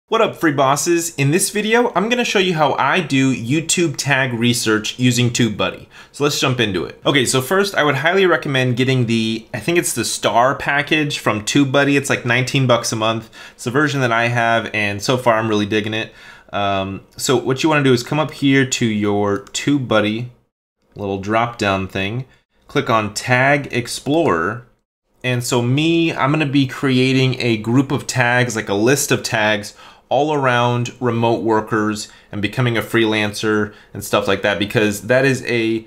What up, free bosses? In this video, I'm going to show you how I do YouTube tag research using TubeBuddy. So let's jump into it. Okay, so first I would highly recommend getting I think it's the Star package from TubeBuddy. It's like 19 bucks a month. It's the version that I have, and so far I'm really digging it. So what you want to do is come up here to your TubeBuddy little drop down thing, click on Tag Explorer. And so I'm going to be creating a group of tags, like a list of tags all around remote workers and becoming a freelancer and stuff like that, because that is a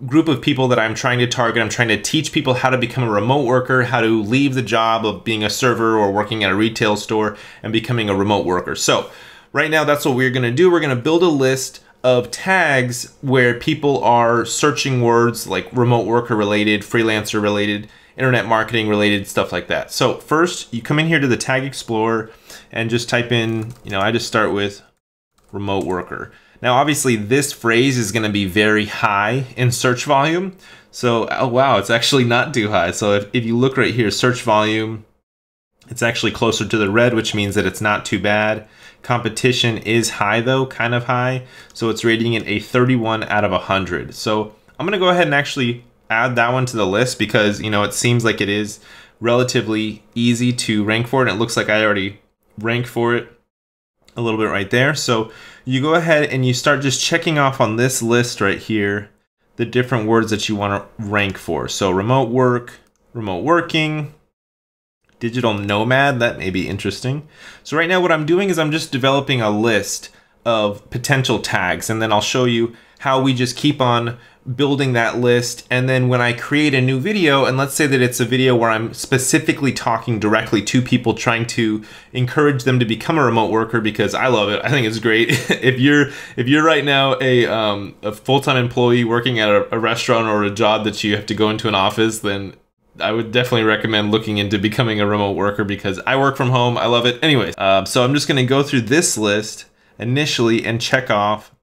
group of people that I'm trying to target. I'm trying to teach people how to become a remote worker, how to leave the job of being a server or working at a retail store and becoming a remote worker. So right now, that's what we're going to do. We're going to build a list of tags where people are searching words like remote worker related, freelancer related, internet marketing related, stuff like that. So first, you come in here to the Tag Explorer and just type in, I just start with remote worker. Now, obviously, this phrase is going to be very high in search volume. So, oh wow, it's actually not too high. So if you look right here, search volume, it's actually closer to the red, which means that it's not too bad. Competition is high though, kind of high. So it's rating it a 31 out of 100. So I'm going to go ahead and actually add that one to the list because, it seems like it is relatively easy to rank for it. And it looks like I already ranked for it a little bit right there. So you go ahead and you start just checking off on this list right here, the different words that you want to rank for. So remote work, remote working, digital nomad, that may be interesting. So right now what I'm doing is I'm just developing a list of potential tags, and then I'll show you how we just keep on building that list. And then when I create a new video, and let's say that it's a video where I'm specifically talking directly to people, trying to encourage them to become a remote worker, because I love it. I think it's great. If you're right now a full-time employee working at a restaurant or a job that you have to go into an office, then I would definitely recommend looking into becoming a remote worker, because I work from home. I love it. Anyways, so I'm just going to go through this list initially and check off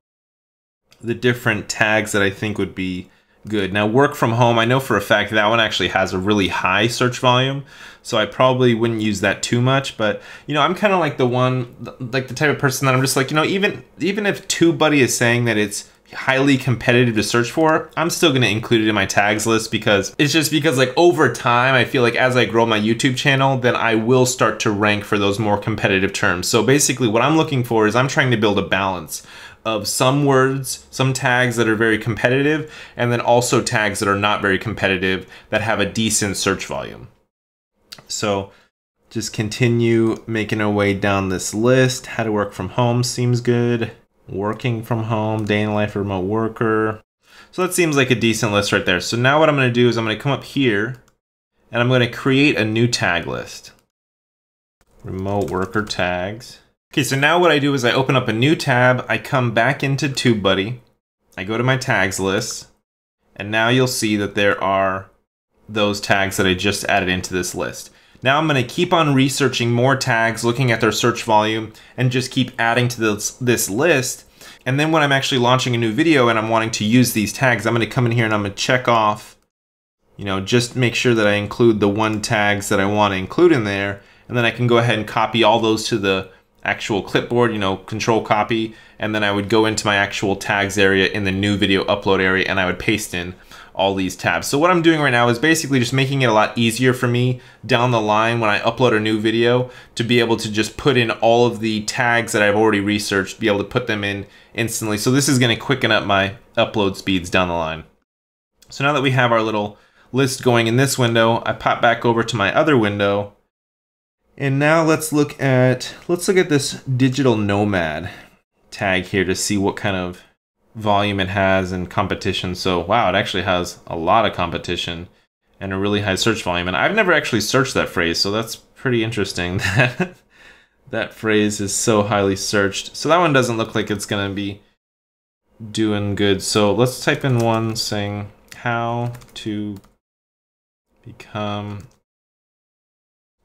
the different tags that I think would be good. Now, work from home, I know for a fact that one actually has a really high search volume, so I probably wouldn't use that too much. But I'm kind of like the type of person that I'm just like, even if TubeBuddy is saying that it's highly competitive to search for, I'm still going to include it in my tags list, because like over time, I feel like as I grow my YouTube channel, then I will start to rank for those more competitive terms. So basically what I'm looking for is I'm trying to build a balance of some words, some tags that are very competitive, and then also tags that are not very competitive that have a decent search volume. So just continue making our way down this list. How to work from home seems good. Working from home, day in the life of a remote worker. So that seems like a decent list right there. So now what I'm going to do is I'm going to come up here and I'm going to create a new tag list. Remote worker tags. Okay, so now what I do is I open up a new tab, I come back into TubeBuddy, I go to my tags list, and now you'll see that there are those tags that I just added into this list. Now I'm going to keep on researching more tags, looking at their search volume, and just keep adding to this list. And then when I'm actually launching a new video and I'm wanting to use these tags, I'm going to come in here and I'm going to check off, just make sure that I include the one tags that I want to include in there. And then I can go ahead and copy all those to the actual clipboard, control copy. And then I would go into my actual tags area in the new video upload area, and I would paste in all these tabs. So what I'm doing right now is basically just making it a lot easier for me down the line when I upload a new video to be able to just put in all of the tags that I've already researched, be able to put them in instantly. So this is going to quicken up my upload speeds down the line. So now that we have our little list going in this window, I pop back over to my other window. And now let's look at this digital nomad tag here to see what kind of volume it has and competition. So wow, it actually has a lot of competition and a really high search volume. And I've never actually searched that phrase, so that's pretty interesting that that phrase is so highly searched. So that one doesn't look like it's gonna be doing good. So let's type in one saying how to become.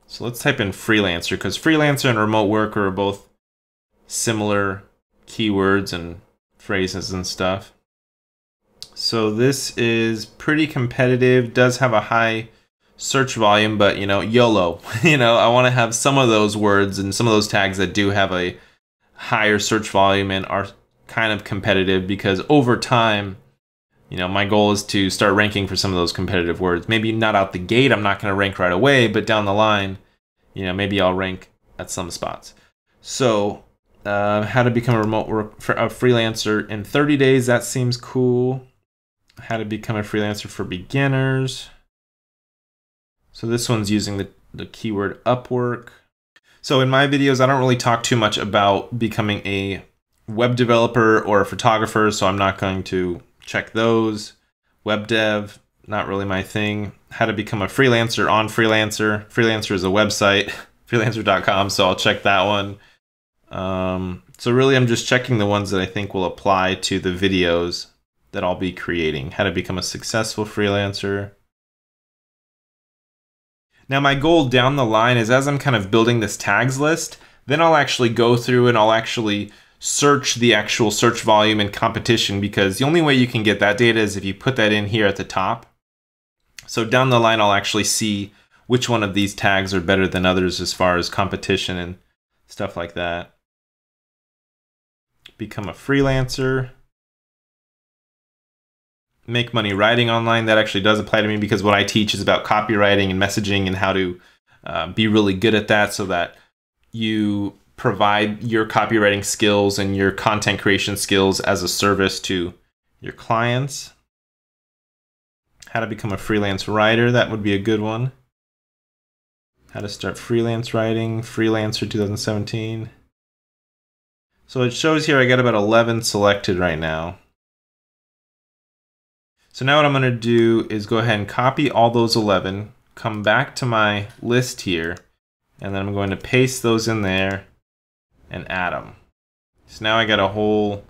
So let's type in freelancer, because freelancer and remote worker are both similar keywords and phrases and stuff. So this is pretty competitive, does have a high search volume, but you know, YOLO. You know, I want to have some of those words and some of those tags that do have a higher search volume and are kind of competitive, because over time, you know, my goal is to start ranking for some of those competitive words. Maybe not out the gate, I'm not going to rank right away, but down the line, you know, maybe I'll rank at some spots. So, how to become a freelancer in 30 days. That seems cool. How to become a freelancer for beginners. So this one's using the keyword Upwork. So in my videos, I don't really talk too much about becoming a web developer or a photographer, so I'm not going to check those. Web dev, not really my thing. How to become a freelancer on Freelancer. Freelancer is a website, freelancer.com, so I'll check that one. So really I'm just checking the ones that I think will apply to the videos that I'll be creating. How to become a successful freelancer. Now my goal down the line is, as I'm kind of building this tags list, then I'll actually go through and I'll actually search the actual search volume and competition, because the only way you can get that data is if you put that in here at the top. So down the line, I'll actually see which one of these tags are better than others as far as competition and stuff like that. Become a freelancer. Make money writing online. That actually does apply to me, because what I teach is about copywriting and messaging and how to be really good at that, so that you provide your copywriting skills and your content creation skills as a service to your clients. How to become a freelance writer. That would be a good one. How to start freelance writing. Freelancer 2017. So it shows here I got about 11 selected right now. So now what I'm going to do is go ahead and copy all those 11, come back to my list here, and then I'm going to paste those in there and add them. So now I got a whole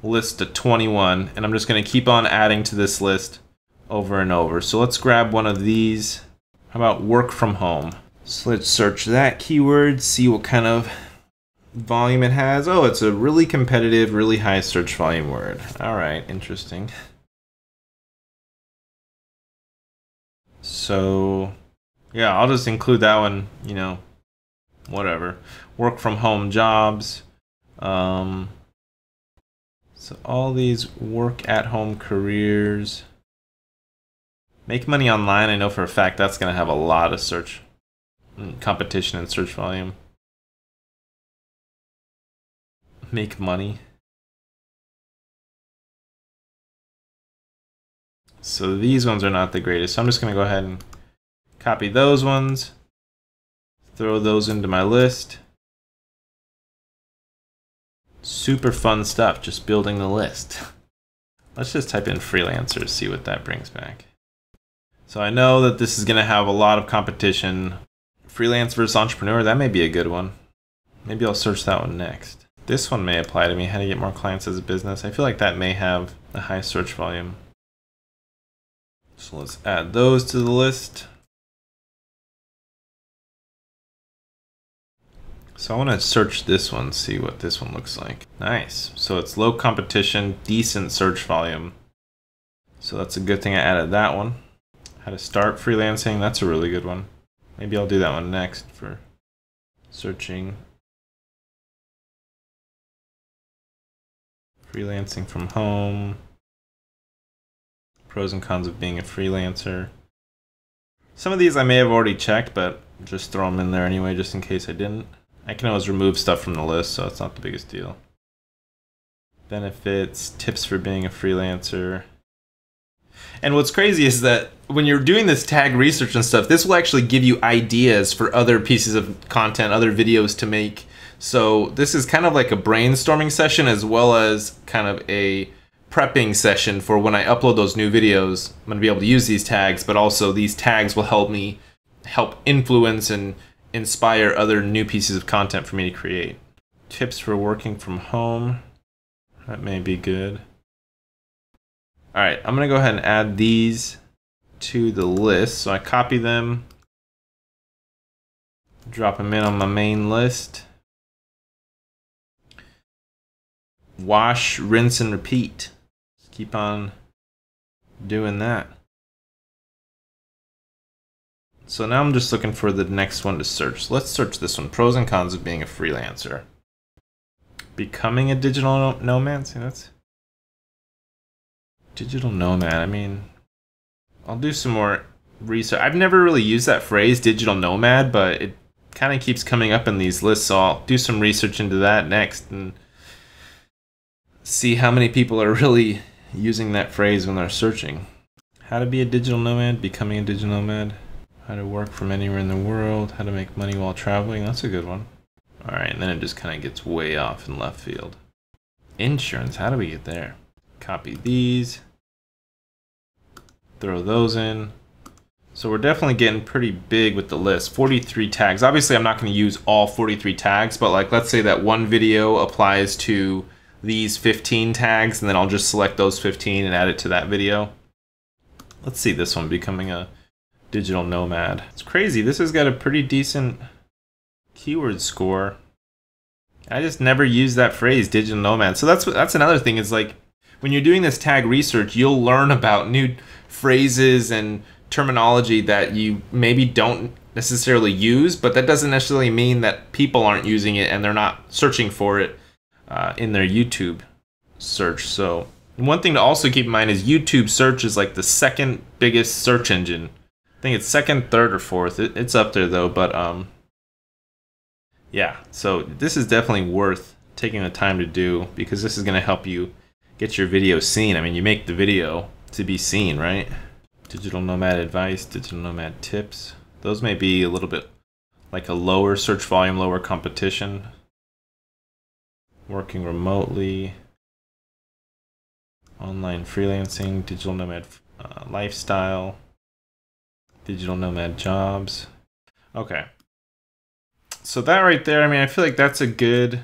list of 21, and I'm just going to keep on adding to this list over and over. So let's grab one of these. How about work from home? So let's search that keyword, see what kind of volume it has. Oh, it's a really competitive, really high search volume word. All right, interesting. So yeah, I'll just include that one, you know, whatever. Work from home jobs. So all these work at home careers. Make money online. I know for a fact that's going to have a lot of search competition and search volume. Make money. So these ones are not the greatest. So I'm just going to go ahead and copy those ones. Throw those into my list. Super fun stuff, just building the list. Let's just type in freelancer, see what that brings back. So I know that this is going to have a lot of competition. Freelance versus entrepreneur, that may be a good one. Maybe I'll search that one next. This one may apply to me, how to get more clients as a business. I feel like that may have a high search volume. So let's add those to the list. So I want to search this one, see what this one looks like. Nice. So it's low competition, decent search volume. So that's a good thing I added that one. How to start freelancing, that's a really good one. Maybe I'll do that one next for searching. Freelancing from home. Pros and cons of being a freelancer. Some of these I may have already checked, but just throw them in there anyway, just in case I didn't. I can always remove stuff from the list, so it's not the biggest deal. Benefits, tips for being a freelancer. And what's crazy is that when you're doing this tag research and stuff, this will actually give you ideas for other pieces of content, other videos to make. So this is kind of like a brainstorming session as well as kind of a prepping session for when I upload those new videos. I'm going to be able to use these tags, but also these tags will help me influence and inspire other new pieces of content for me to create. Tips for working from home. That may be good. All right, I'm going to go ahead and add these to the list. So I copy them, drop them in on my main list. Wash, rinse, and repeat. Just keep on doing that. So now I'm just looking for the next one to search. Let's search this one. Pros and cons of being a freelancer. Becoming a digital nomad? See, that's digital nomad. I mean, I'll do some more research. I've never really used that phrase, digital nomad, but it kind of keeps coming up in these lists. So I'll do some research into that next and see how many people are really using that phrase when they're searching. How to be a digital nomad, becoming a digital nomad, how to work from anywhere in the world, how to make money while traveling. That's a good one. All right, and then it just kind of gets way off in left field. Insurance, how do we get there? Copy these, throw those in. So we're definitely getting pretty big with the list. 43 tags. Obviously, I'm not going to use all 43 tags, but like, let's say that one video applies to these 15 tags, and then I'll just select those 15 and add it to that video. Let's see this one, becoming a digital nomad. It's crazy. This has got a pretty decent keyword score. I just never used that phrase, digital nomad. So that's another thing, is like when you're doing this tag research, you'll learn about new phrases and terminology that you maybe don't necessarily use, but that doesn't necessarily mean that people aren't using it and they're not searching for it in their YouTube search. So one thing to also keep in mind is YouTube search is like the second biggest search engine. I think it's second, third, or fourth. It's up there though, but yeah, so this is definitely worth taking the time to do, because this is going to help you get your video seen. I mean, you make the video to be seen, right? Digital nomad advice, digital nomad tips. Those may be a little bit like a lower search volume, lower competition. Working remotely, online freelancing, digital nomad lifestyle, digital nomad jobs. Okay. So that right there, I mean, I feel like that's a good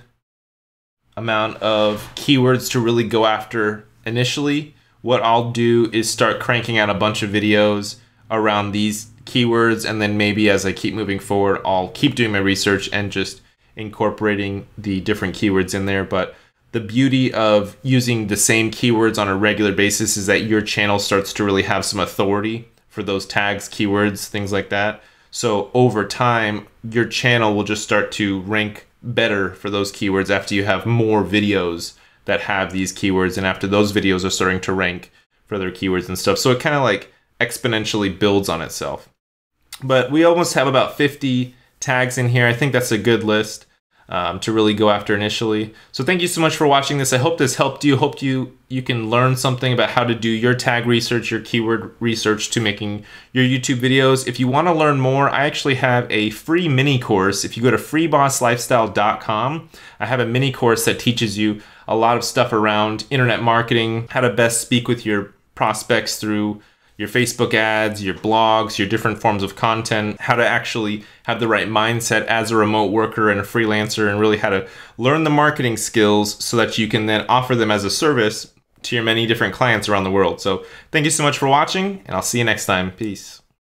amount of keywords to really go after initially. What I'll do is start cranking out a bunch of videos around these keywords, and then maybe as I keep moving forward, I'll keep doing my research and just incorporating the different keywords in there. But the beauty of using the same keywords on a regular basis is that your channel starts to really have some authority for those tags, keywords, things like that. So over time, your channel will just start to rank better for those keywords after you have more videos that have these keywords, and after those videos are starting to rank for their keywords and stuff. So it kind of like exponentially builds on itself. But we almost have about 50 tags in here. I think that's a good list to really go after initially. So thank you so much for watching this. I hope this helped you. Hope you can learn something about how to do your tag research, your keyword research to making your YouTube videos. If you want to learn more, I actually have a free mini course. If you go to freebosslifestyle.com, I have a mini course that teaches you a lot of stuff around internet marketing, how to best speak with your prospects through your Facebook ads, your blogs, your different forms of content, how to actually have the right mindset as a remote worker and a freelancer, and really how to learn the marketing skills so that you can then offer them as a service to your many different clients around the world. So thank you so much for watching, and I'll see you next time. Peace.